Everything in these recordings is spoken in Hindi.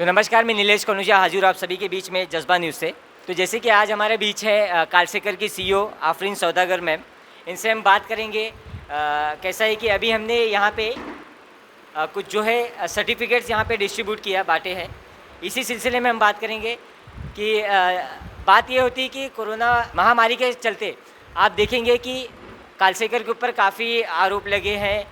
तो नमस्कार, मैं नीलेश कनुजा हाजिर हूँ आप सभी के बीच में जज्बा न्यूज़ से। तो जैसे कि आज हमारे बीच है कालसेकर की सीईओ आफरीन सौदागर मैम। इनसे हम बात करेंगे कैसा है कि अभी हमने यहाँ पे कुछ जो है सर्टिफिकेट्स यहाँ पे डिस्ट्रीब्यूट किया बाँटे हैं। इसी सिलसिले में हम बात करेंगे कि बात ये होती है कि कोरोना महामारी के चलते आप देखेंगे कि कालसेकर के ऊपर काफ़ी आरोप लगे हैं।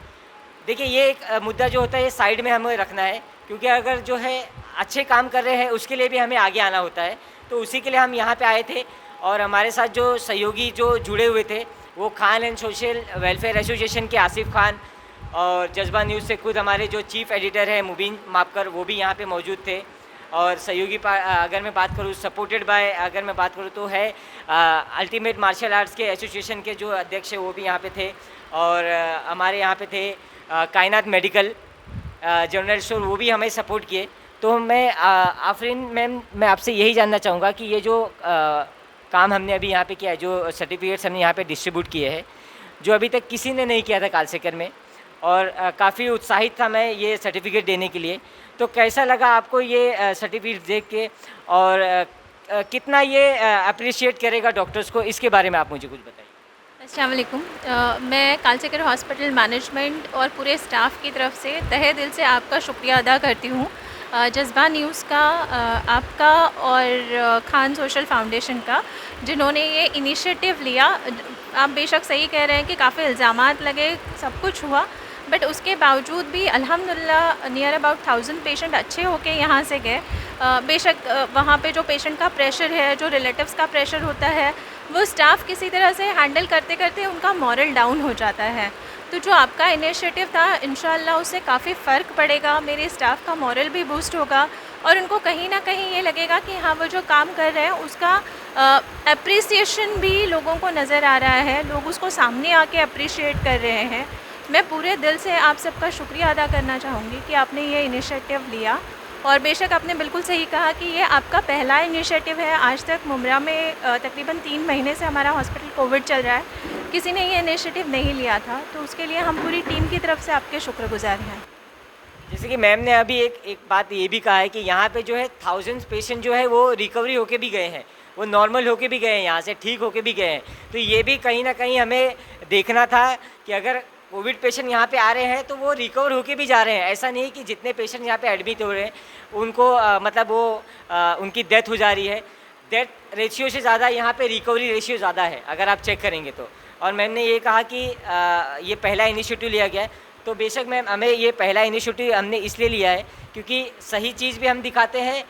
देखिए ये एक मुद्दा जो होता है ये साइड में हमें रखना है, क्योंकि अगर जो है अच्छे काम कर रहे हैं उसके लिए भी हमें आगे आना होता है। तो उसी के लिए हम यहाँ पे आए थे और हमारे साथ जो सहयोगी जो जुड़े हुए थे वो Khan and social welfare association के आसिफ खान और जज्बा न्यूज़ से खुद हमारे जो चीफ़ एडिटर है मुबीन मापकर वो भी यहाँ पे मौजूद थे। और सहयोगी अगर मैं बात करूँ सपोर्टेड बाय अगर मैं बात करूँ तो है अल्टीमेट मार्शल आर्ट्स के एसोसिएशन के जो अध्यक्ष है वो भी यहाँ पे थे। और हमारे यहाँ पे थे कायनात मेडिकल जनरल स्टोर वो भी हमें सपोर्ट किए। तो मैं आफरीन मैम मैं आपसे यही जानना चाहूँगा कि ये जो काम हमने अभी यहाँ पे किया है, जो सर्टिफिकेट्स हमने यहाँ पे डिस्ट्रीब्यूट किए हैं, जो अभी तक किसी ने नहीं किया था कालसेकर में, और काफ़ी उत्साहित था मैं ये सर्टिफिकेट देने के लिए। तो कैसा लगा आपको ये सर्टिफिकेट देख के, और कितना ये अप्रिशिएट करेगा डॉक्टर्स को, इसके बारे में आप मुझे कुछ बताइए। अस्सलाम वालेकुम। मैं कालसेकर हॉस्पिटल मैनेजमेंट और पूरे स्टाफ की तरफ से तहे दिल से आपका शुक्रिया अदा करती हूँ। जज्बा न्यूज़ का, आपका और खान सोशल फाउंडेशन का, जिन्होंने ये इनिशिएटिव लिया। आप बेशक सही कह रहे हैं कि काफ़ी इल्ज़ामात लगे, सब कुछ हुआ, बट उसके बावजूद भी अल्हम्दुलिल्लाह नियर अबाउट 1000 पेशेंट अच्छे होके यहाँ से गए। बेशक वहाँ पे जो पेशेंट का प्रेशर है, जो रिलेटिव्स का प्रेशर होता है, वो स्टाफ किसी तरह से हैंडल करते करते उनका मॉरल डाउन हो जाता है। तो जो आपका इनिशिएटिव था, इंशाल्लाह उससे काफ़ी फ़र्क पड़ेगा, मेरे स्टाफ का मॉरल भी बूस्ट होगा और उनको कहीं ना कहीं ये लगेगा कि हाँ, वो जो काम कर रहे हैं उसका अप्रिसिएशन भी लोगों को नज़र आ रहा है, लोग उसको सामने आके अप्रिशिएट कर रहे हैं। मैं पूरे दिल से आप सबका शुक्रिया अदा करना चाहूँगी कि आपने ये इनिशिएटिव लिया। और बेशक आपने बिल्कुल सही कहा कि ये आपका पहला इनिशिएटिव है। आज तक मुमरा में तकरीबन 3 महीने से हमारा हॉस्पिटल कोविड चल रहा है, किसी ने ये इनिशिएटिव नहीं लिया था, तो उसके लिए हम पूरी टीम की तरफ से आपके शुक्रगुजार हैं। जैसे कि मैम ने अभी एक बात ये भी कहा है कि यहाँ पे जो है 1000 पेशेंट जो है वो रिकवरी होके भी गए हैं, वो नॉर्मल होके भी गए हैं, यहाँ से ठीक होके भी गए हैं। तो ये भी कहीं ना कहीं हमें देखना था कि अगर कोविड पेशेंट यहाँ पे आ रहे हैं तो वो रिकवर होके भी जा रहे हैं। ऐसा नहीं कि जितने पेशेंट यहाँ पे एडमिट हो रहे हैं उनको मतलब वो उनकी डेथ हो जा रही है। डेथ रेशियो से ज़्यादा यहाँ पे रिकवरी रेशियो ज़्यादा है अगर आप चेक करेंगे तो। और मैम ने ये कहा कि ये पहला इनिशिएटिव लिया गया है, तो बेशक मैम हमें ये पहला इनिशिएटिव हमने इसलिए लिया है क्योंकि सही चीज़ भी हम दिखाते हैं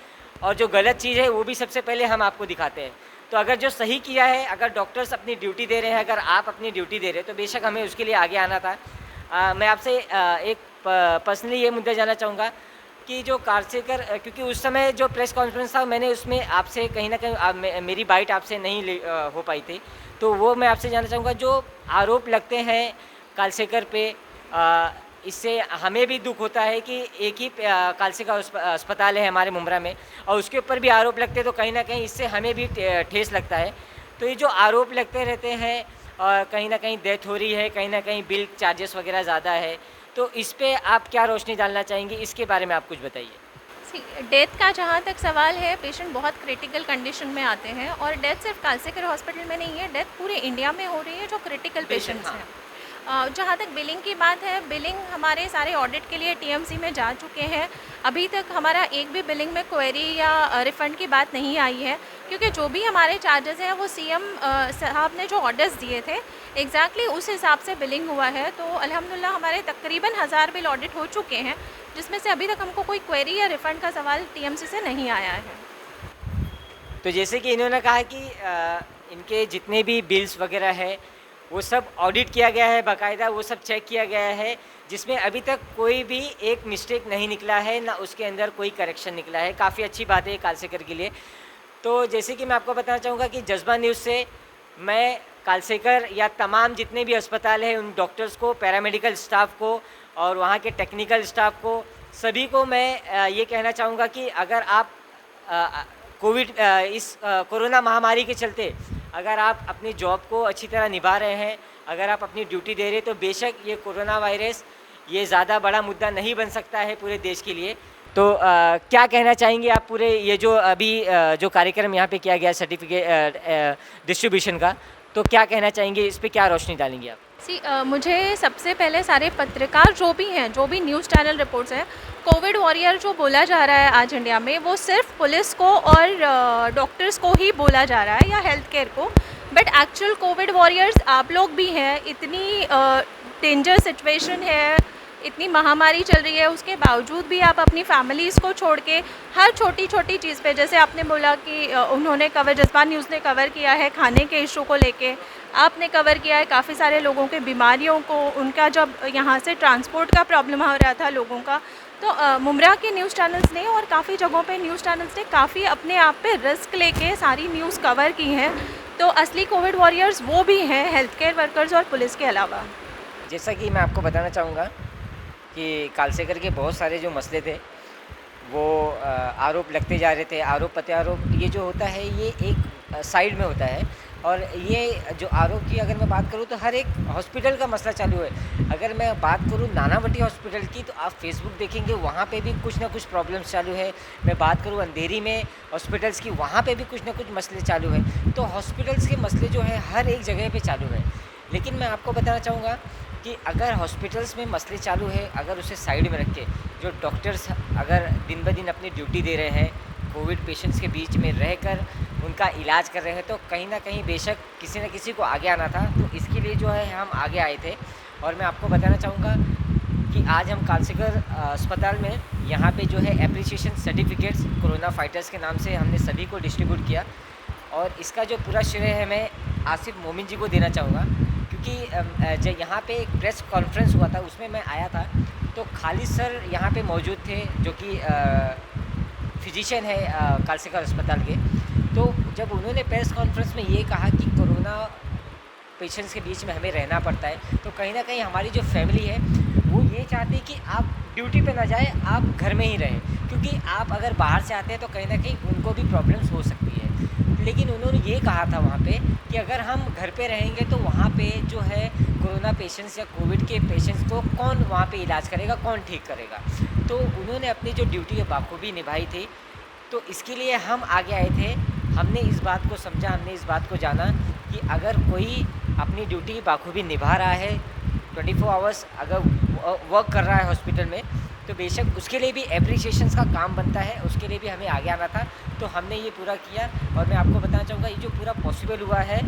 और जो गलत चीज़ है वो भी सबसे पहले हम आपको दिखाते हैं। तो अगर जो सही किया है, अगर डॉक्टर्स अपनी ड्यूटी दे रहे हैं, अगर आप अपनी ड्यूटी दे रहे हैं, तो बेशक हमें उसके लिए आगे आना था। मैं आपसे एक पर्सनली ये मुद्दा जानना चाहूँगा कि जो कालसेकर, क्योंकि उस समय जो प्रेस कॉन्फ्रेंस था मैंने उसमें आपसे कहीं ना कहीं मेरी बाइट आपसे नहीं हो पाई थी, तो वो मैं आपसे जानना चाहूँगा जो आरोप लगते हैं कालसेकर पे, इससे हमें भी दुख होता है कि एक ही कालसेकर अस्पताल है हमारे मुमरा में और उसके ऊपर भी आरोप लगते हैं, तो कहीं ना कहीं इससे हमें भी ठेस लगता है। तो ये जो आरोप लगते रहते हैं और कहीं ना कहीं डेथ हो रही है, कहीं ना कहीं बिल चार्जेस वगैरह ज़्यादा है, तो इस पे आप क्या रोशनी डालना चाहेंगे, इसके बारे में आप कुछ बताइए। डेथ का जहाँ तक सवाल है, पेशेंट बहुत क्रिटिकल कंडीशन में आते हैं और डेथ सिर्फ कालसेकर हॉस्पिटल में नहीं है, डेथ पूरे इंडिया में हो रही है जो क्रिटिकल पेशेंट्स हैं। जहाँ तक बिलिंग की बात है, बिलिंग हमारे सारे ऑडिट के लिए टीएमसी में जा चुके हैं। अभी तक हमारा एक भी बिलिंग में क्वेरी या रिफ़ंड की बात नहीं आई है, क्योंकि जो भी हमारे चार्जेस हैं वो सीएम साहब ने जो ऑर्डर्स दिए थे एग्जैक्टली उस हिसाब से बिलिंग हुआ है। तो अल्हम्दुलिल्लाह हमारे तकरीबन 1000 बिल ऑडिट हो चुके हैं, जिसमें से अभी तक हमको कोई क्वेरी या रिफ़ंड का सवाल टीएमसी से नहीं आया है। तो जैसे कि इन्होंने कहा कि इनके जितने भी बिल्स वगैरह है वो सब ऑडिट किया गया है बाकायदा, वो सब चेक किया गया है, जिसमें अभी तक कोई भी एक मिस्टेक नहीं निकला है, ना उसके अंदर कोई करेक्शन निकला है। काफ़ी अच्छी बात है कालसेकर के लिए। तो जैसे कि मैं आपको बताना चाहूँगा कि जज्बा न्यूज़ से मैं कालसेकर या तमाम जितने भी अस्पताल हैं उन डॉक्टर्स को, पैरामेडिकल स्टाफ को और वहाँ के टेक्निकल स्टाफ को, सभी को मैं ये कहना चाहूँगा कि अगर आप कोविड इस कोरोना महामारी के चलते अगर आप अपनी जॉब को अच्छी तरह निभा रहे हैं, अगर आप अपनी ड्यूटी दे रहे हैं, तो बेशक ये कोरोना वायरस ये ज़्यादा बड़ा मुद्दा नहीं बन सकता है पूरे देश के लिए। तो क्या कहना चाहेंगे आप पूरे ये जो अभी जो कार्यक्रम यहाँ पे किया गया सर्टिफिकेट डिस्ट्रीब्यूशन का, तो क्या कहना चाहेंगे, इस पे क्या रोशनी डालेंगे आप? मुझे सबसे पहले सारे पत्रकार जो भी हैं, जो भी न्यूज़ चैनल रिपोर्ट्स हैं, कोविड वॉरियर जो बोला जा रहा है आज इंडिया में, वो सिर्फ पुलिस को और डॉक्टर्स को ही बोला जा रहा है या हेल्थ केयर को, बट एक्चुअल कोविड वॉरियर्स आप लोग भी हैं। इतनी डेंजर सिचुएशन है, इतनी महामारी चल रही है, उसके बावजूद भी आप अपनी फैमिलीज़ को छोड़ के हर छोटी छोटी चीज़ पे, जैसे आपने बोला कि उन्होंने कवर, जज़्बा न्यूज़ ने कवर किया है खाने के इशू को लेके, आपने कवर किया है काफ़ी सारे लोगों के बीमारियों को, उनका जब यहाँ से ट्रांसपोर्ट का प्रॉब्लम हो रहा था लोगों का, तो मुमरा के न्यूज़ चैनल्स ने और काफ़ी जगहों पे न्यूज़ चैनल्स ने काफ़ी अपने आप पे रिस्क लेके सारी न्यूज़ कवर की हैं। तो असली कोविड वॉरियर्स वो भी हैं, हेल्थ केयर वर्कर्स और पुलिस के अलावा। जैसा कि मैं आपको बताना चाहूँगा कि कालसेकर के बहुत सारे जो मसले थे, वो आरोप लगते जा रहे थे, आरोप प्रत्यारोप, ये जो होता है ये एक साइड में होता है। और ये जो आरोप की अगर मैं बात करूँ तो हर एक हॉस्पिटल का मसला चालू है। अगर मैं बात करूँ नानावटी हॉस्पिटल की, तो आप फेसबुक देखेंगे वहाँ पे भी कुछ ना कुछ प्रॉब्लम्स चालू है। मैं बात करूँ अंधेरी में हॉस्पिटल्स की, वहाँ पे भी कुछ ना कुछ मसले चालू है। तो हॉस्पिटल्स के मसले जो है हर एक जगह पे चालू है। लेकिन मैं आपको बताना चाहूँगा कि अगर हॉस्पिटल्स में मसले चालू है, अगर उसे साइड में रख के जो डॉक्टर्स अगर दिन ब दिन अपनी ड्यूटी दे रहे हैं, कोविड पेशेंट्स के बीच में रहकर उनका इलाज कर रहे हैं, तो कहीं ना कहीं बेशक किसी न किसी को आगे आना था। तो इसके लिए जो है हम आगे आए थे। और मैं आपको बताना चाहूँगा कि आज हम कालसेकर अस्पताल में यहाँ पे जो है एप्रिसिएशन सर्टिफिकेट्स कोरोना फाइटर्स के नाम से हमने सभी को डिस्ट्रीब्यूट किया। और इसका जो पूरा श्रेय है मैं आसिफ मोमिन जी को देना चाहूँगा, क्योंकि जब यहाँ पे एक प्रेस कॉन्फ्रेंस हुआ था उसमें मैं आया था, तो खालिद सर यहाँ पे मौजूद थे जो कि फिजिशियन है कालसेकर अस्पताल के। तो जब उन्होंने प्रेस कॉन्फ्रेंस में ये कहा कि कोरोना पेशेंट्स के बीच में हमें रहना पड़ता है, तो कहीं ना कहीं हमारी जो फैमिली है वो ये चाहती है कि आप ड्यूटी पे ना जाए, आप घर में ही रहें, क्योंकि आप अगर बाहर से आते हैं तो कहीं ना कहीं उनको भी प्रॉब्लम्स हो सकती है। लेकिन उन्होंने ये कहा था वहाँ पे कि अगर हम घर पे रहेंगे तो वहाँ पे जो है कोरोना पेशेंट्स या कोविड के पेशेंट्स को कौन वहाँ पे इलाज करेगा, कौन ठीक करेगा। तो उन्होंने अपनी जो ड्यूटी है बाखूबी निभाई थी। तो इसके लिए हम आगे आए थे। हमने इस बात को समझा, हमने इस बात को जाना कि अगर कोई अपनी ड्यूटी बाखूबी निभा रहा है, 24 आवर्स अगर वर्क कर रहा है हॉस्पिटल में, तो बेशक उसके लिए भी एप्रिसिएशंस का काम बनता है, उसके लिए भी हमें आगे आना था। तो हमने ये पूरा किया। और मैं आपको बताना चाहूँगा ये जो पूरा पॉसिबल हुआ है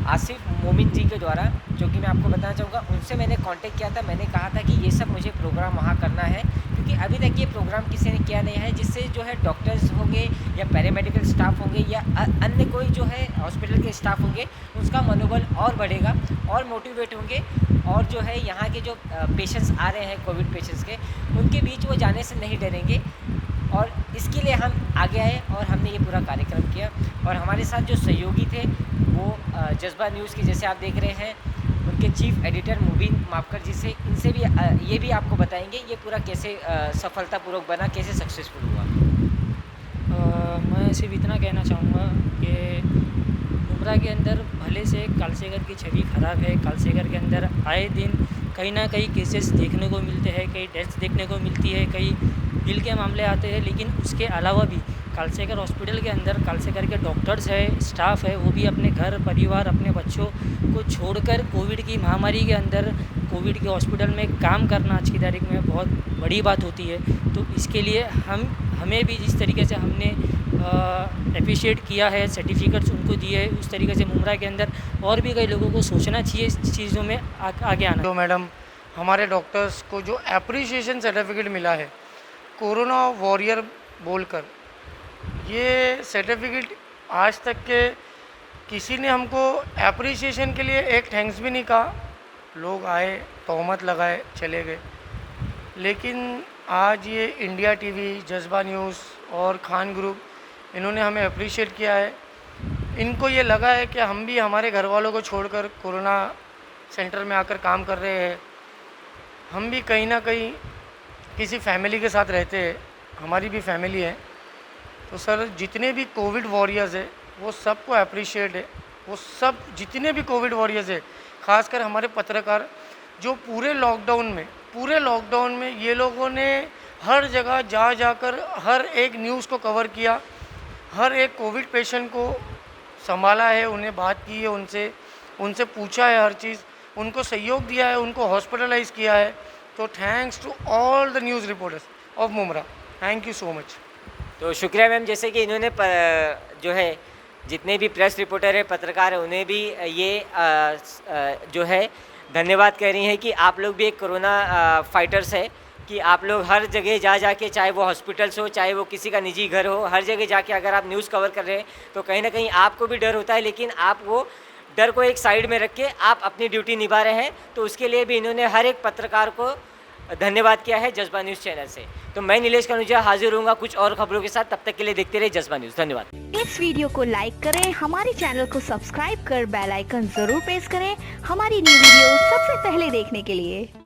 आसिफ मोमिन जी के द्वारा, जो कि मैं आपको बताना चाहूँगा उनसे मैंने कांटेक्ट किया था। मैंने कहा था कि ये सब मुझे प्रोग्राम वहाँ करना है, क्योंकि अभी तक ये प्रोग्राम किसी ने किया नहीं है, जिससे जो है डॉक्टर्स होंगे या पैरामेडिकल स्टाफ होंगे या अन्य कोई जो है हॉस्पिटल के स्टाफ होंगे, उसका मनोबल और बढ़ेगा और मोटिवेट होंगे। और जो है यहाँ के जो पेशेंट्स आ रहे हैं कोविड पेशेंट्स के, उनके बीच वो जाने से नहीं डरेंगे। और इसके लिए हम आगे आए और हमने ये पूरा कार्यक्रम किया। और हमारे साथ जो सहयोगी थे वो जज़्बा न्यूज़ के, जैसे आप देख रहे हैं, उनके चीफ एडिटर मुबीन मापकर जी से, इनसे भी ये भी आपको बताएंगे ये पूरा कैसे सफलतापूर्वक बना, कैसे सक्सेसफुल हुआ। मैं सिर्फ इतना कहना चाहूँगा कि मुमरा के अंदर भले से कालसेकर की छवि ख़राब है। कालसेकर के अंदर आए दिन कहीं ना कहीं केसेस देखने को मिलते हैं, कई डेथ्स देखने को मिलती है, कई बिल के मामले आते हैं। लेकिन उसके अलावा भी कालसेकर हॉस्पिटल के अंदर कालसेकर के डॉक्टर्स है, स्टाफ है, वो भी अपने घर परिवार, अपने बच्चों को छोड़कर कोविड की महामारी के अंदर कोविड के हॉस्पिटल में काम करना आज की तारीख में बहुत बड़ी बात होती है। तो इसके लिए हमें भी जिस तरीके से हमने अप्रिशिएट किया है, सर्टिफिकेट्स उनको दिए है, उस तरीके से मुमरा के अंदर और भी कई लोगों को सोचना चाहिए इस चीज़ों में आगे आना। तो मैडम हमारे डॉक्टर्स को जो एप्रिसिएशन सर्टिफिकेट मिला है कोरोना वॉरियर बोलकर, ये सर्टिफिकेट आज तक के किसी ने हमको एप्रिसिएशन के लिए एक थैंक्स भी नहीं कहा। लोग आए, तोहमत लगाए, चले गए। लेकिन आज ये इंडिया टीवी, जज़्बा न्यूज़ और खान ग्रुप, इन्होंने हमें अप्रिशिएट किया है। इनको ये लगा है कि हम भी हमारे घर वालों को छोड़कर कोरोना सेंटर में आकर काम कर रहे हैं। हम भी कहीं ना कहीं किसी फैमिली के साथ रहते हैं, हमारी भी फैमिली है। तो सर जितने भी कोविड वॉरियर्स है वो सबको अप्रिशिएट है। वो सब जितने भी कोविड वॉरियर्स है, ख़ासकर हमारे पत्रकार जो पूरे लॉकडाउन में ये लोगों ने हर जगह जा जाकर हर एक न्यूज़ को कवर किया, हर एक कोविड पेशेंट को संभाला है, उन्हें बात की है, उनसे पूछा है हर चीज़, उनको सहयोग दिया है, उनको हॉस्पिटलाइज किया है। तो thanks to all the news reporters of Mumbra, thank you so much. तो शुक्रिया मैम, जैसे कि इन्होंने जो है जितने भी प्रेस रिपोर्टर है, पत्रकार है, उन्हें भी ये जो है धन्यवाद कह रही हैं कि आप लोग भी एक कोरोना फाइटर्स है, कि आप लोग हर जगह जा के, चाहे वो हॉस्पिटल्स हो, चाहे वो किसी का निजी घर हो, हर जगह जाके अगर आप न्यूज़ कवर कर रहे हैं तो कहीं ना कहीं आपको भी डर होता है, लेकिन आप वो डर को एक साइड में रख के आप अपनी ड्यूटी निभा रहे हैं। तो उसके लिए भी इन्होंने हर एक पत्रकार को धन्यवाद किया है जज्बा न्यूज़ चैनल से। तो मैं नीलेश कनुजा हाजिर होऊंगा कुछ और खबरों के साथ, तब तक के लिए देखते रहिए जज्बा न्यूज़। धन्यवाद। इस वीडियो को लाइक करें, हमारे चैनल को सब्सक्राइब कर बेल आइकन जरूर प्रेस करें हमारी न्यू वीडियो सबसे पहले देखने के लिए।